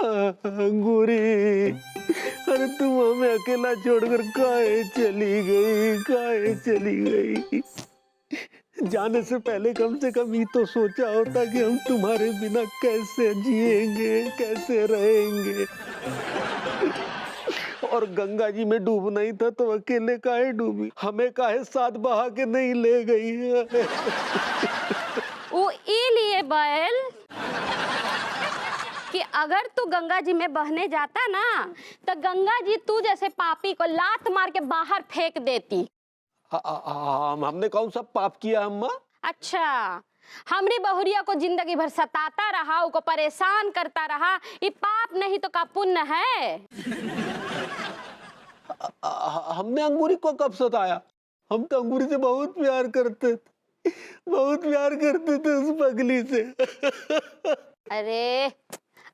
अंगूरी, अरे तुम हमें अकेला छोड़कर काहे चली गई, काहे चली गई? जाने से पहले कम से कम ये तो सोचा होता कि हम तुम्हारे बिना कैसे जिएंगे, कैसे रहेंगे। और गंगा जी में डूबना ही था तो अकेले काहे डूबी, हमें काहे साथ बहा के नहीं ले गई? वो लिए बैल कि अगर तू गंगा जी में बहने जाता ना तो गंगा जी तू जैसे पापी को लात मार के बाहर फेंक देती। हमने कौन सा पाप किया अम्मा? अच्छा, हमरी बहुरिया को जिंदगी भर सताता रहा, उको परेशान करता रहा, ये पाप नहीं तो का पुण्य है? हमने अंगूरी को कब सताया? हम तो अंगूरी से बहुत प्यार करते थे, बहुत प्यार करते थे उस पगली से। अरे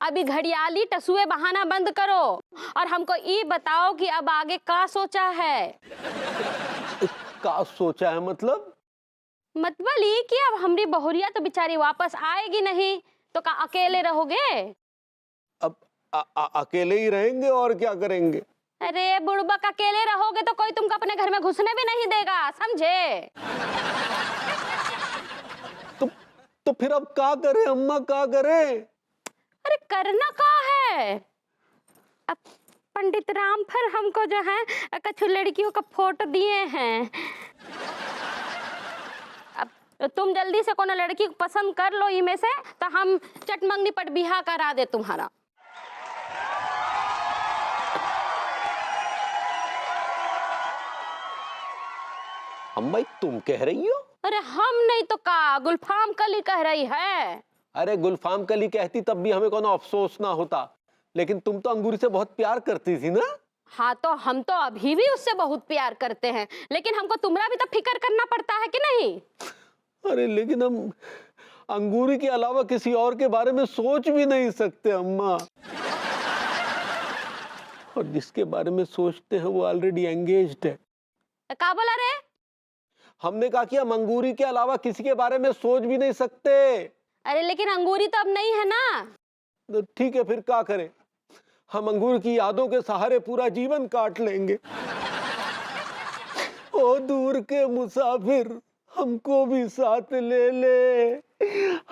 अभी घड़ियाली टसुए बहाना बंद करो और हमको ये बताओ कि अब आगे का सोचा है? का सोचा है मतलब? मतलब ये कि अब हमरी बहुरिया तो बेचारी वापस आएगी नहीं तो का अकेले रहोगे? अब अकेले ही रहेंगे और क्या करेंगे? अरे बुड़बक, अकेले रहोगे तो कोई तुमको अपने घर में घुसने भी नहीं देगा, समझे? तो फिर अब क्या करें अम्मा, क्या करें? अरे करना का है? अब पंडित राम फिर हमको जो है कछु लड़कियों का फोटो दिए हैं। अब तुम जल्दी से कोनो लड़की को पसंद कर लो इनमें से तो हम चटमंगनी पट बिहा करा दे तुम्हारा। अम्मा तुम कह रही हो? अरे हम नहीं तो का, गुलफाम कली कह रही है। अरे गुलफाम कली कहती तब भी हमें कोनो अफसोस ना होता, लेकिन तुम तो अंगूरी से बहुत प्यार करती थी ना? हाँ तो हम तो अभी भी उससे बहुत प्यार करते हैं, लेकिन हमको तुम्हारा भी तो फिक्र करना पड़ता है कि नहीं? अरे लेकिन हम अंगूरी के अलावा किसी और के बारे में सोच भी नहीं सकते अम्मा, और जिसके बारे में सोचते हैं वो ऑलरेडी एंगेज्ड है। का बोला रे? हमने कहा कि हम अंगूरी के अलावा किसी के बारे में सोच भी नहीं सकते। अरे लेकिन अंगूरी तो अब नहीं है ना। तो ठीक है फिर क्या करें, हम अंगूर की यादों के सहारे पूरा जीवन काट लेंगे। ओ दूर के मुसाफिर हमको भी साथ ले ले,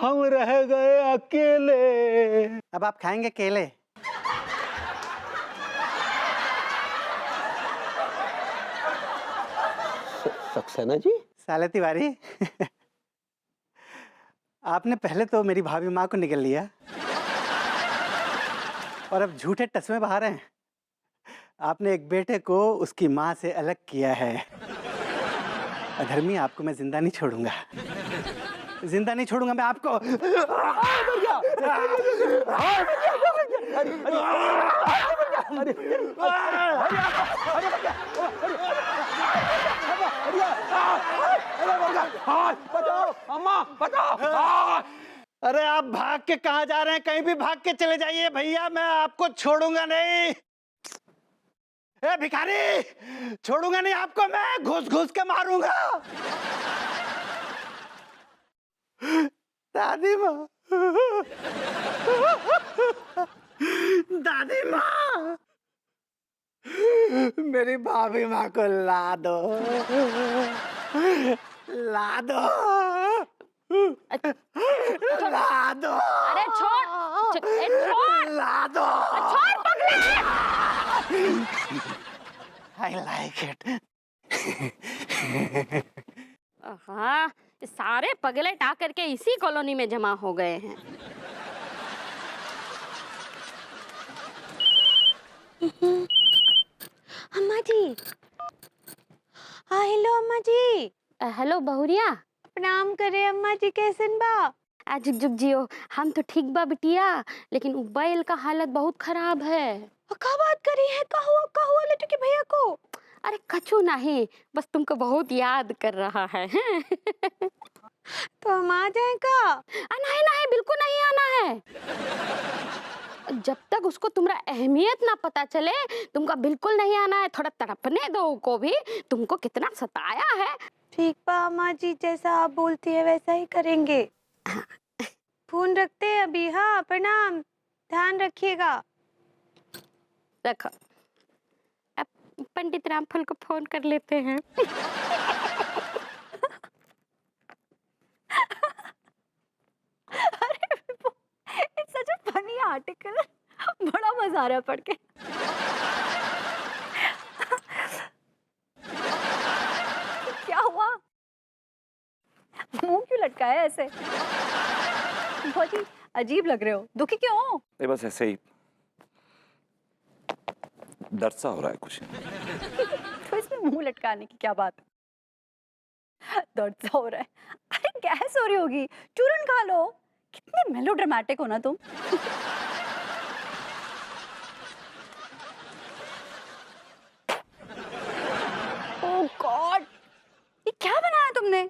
हम रह गए अकेले। अब आप खाएंगे केले? सक्सेना जी? साले तिवारी, आपने पहले तो मेरी भाभी माँ को निगल लिया और अब झूठे टसमे बहा रहे हैं। आपने एक बेटे को उसकी माँ से अलग किया है। अधर्मी, आपको मैं जिंदा नहीं छोड़ूंगा, जिंदा नहीं छोड़ूंगा मैं आपको। बचाओ अम्मा, बचाओ। अरे आप भाग के कहाँ जा रहे हैं? कहीं भी भाग के चले जाइए भैया, मैं आपको छोड़ूंगा नहीं। ए भिखारी, छोड़ूंगा नहीं आपको, मैं घुस घुस के मारूंगा। दादी माँ, दादी माँ, मेरी भाभी माँ को ला दो, ला दो, ला दो। अरे छोड़, छोड़, ला दो, छोड़ पगले। I like it. हाँ, सारे पगले टा करके इसी कॉलोनी में जमा हो गए हैं। अम्मा जी, हाँ हेलो अम्मा जी। हेलो बहुरिया, प्रणाम करे अम्मा जी, कैसन बा? आज जुग जियो, हम तो ठीक बा बिटिया, लेकिन बैल का हालत बहुत खराब है। का बात करी है? का हुआ लट्टू के भैया को? अरे कछु नहीं, बस तुमको बहुत याद कर रहा है। तो हम आ जाएं का? नहीं नहीं, बिल्कुल नहीं आना है। जब तक उसको तुम्हारा अहमियत ना पता चले तुमको बिल्कुल नहीं आना है। थोड़ा तड़पने दो को भी, तुमको कितना सताया है। ठीक बा अम्मा जी, जैसा आप बोलती है वैसा ही करेंगे। फोन रखते हैं अभी। हाँ प्रणाम, ध्यान रखिएगा। देखो, अब पंडित रामफल को फोन कर लेते हैं। It's such a funny article. बड़ा मजा आ रहा है पढ़ के। क्या हुआ? मुंह क्यों लटका है ऐसे? बहुत ही अजीब लग रहे हो। दुखी क्यों हो? ये बस ऐसे ही डर सा हो रहा है कुछ। तो इसमें मुंह लटकाने की क्या बात है? दर्द सा हो रहा है। अरे गैस हो रही होगी, चूरन खा लो। कितने मेलोड्रामेटिक हो ना तुम। ओह गॉड, ये क्या बनाया तुमने?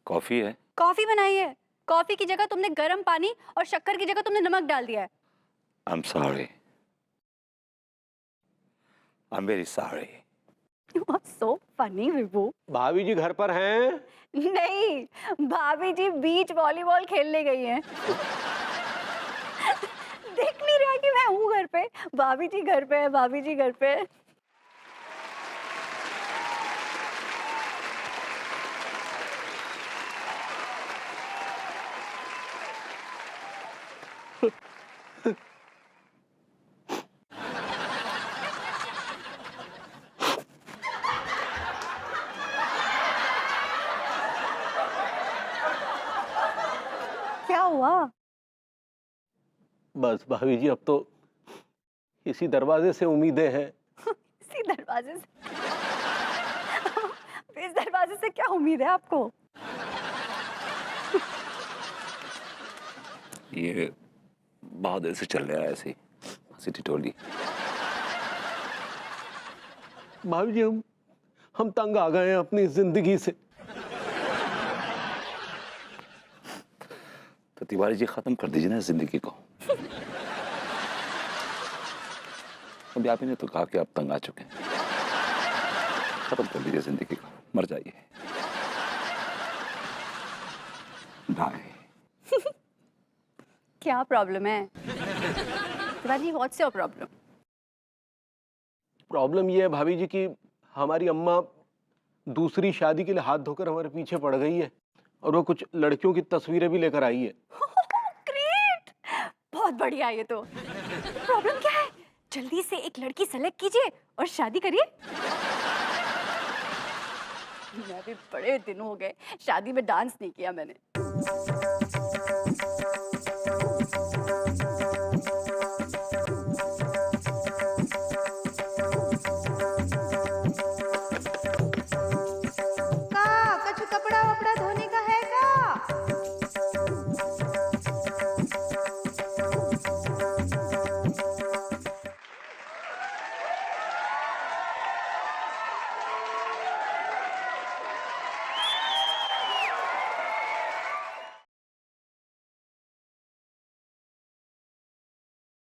कॉफी है। कॉफी बनाई है? कॉफी की जगह तुमने गर्म पानी और शक्कर की जगह तुमने नमक डाल दिया है। I'm sorry. I'm very sorry. You are so funny, विभू। भाभी जी घर पर हैं? नहीं, भाभी जी बीच वॉलीबॉल खेलने गई हैं। देख नहीं रहा कि मैं हूँ घर पे? भाभी जी घर पे है, भाभी जी घर पे। क्या हुआ? बस भाभी जी अब तो इसी दरवाजे से उम्मीदें हैं। इसी दरवाजे से? इस दरवाजे से क्या उम्मीद है आपको? ये बहुत देर से चल रहा है ऐसे ही हंसी ठिठोली। भाभी जी हम तंग आ गए हैं अपनी जिंदगी से। तो तिवारी जी खत्म कर दीजिए ना जिंदगी को। अभी आप ही ने तो कहा कि आप तंग आ चुके हैं। खत्म कर दीजिए जिंदगी को, मर जाइए। बाय। क्या प्रॉब्लम है? Tiwari, what's your problem? Problem ये है भाभी जी कि हमारी अम्मा दूसरी शादी के लिए हाथ धोकर हमारे पीछे पड़ गई है और वो कुछ लड़कियों की तस्वीरें भी लेकर आई है। ग्रेट, बहुत बढ़िया। ये तो प्रॉब्लम क्या है? जल्दी से एक लड़की सेलेक्ट कीजिए और शादी करिए। मैं भी बड़े दिन हो गए शादी में डांस नहीं किया मैंने।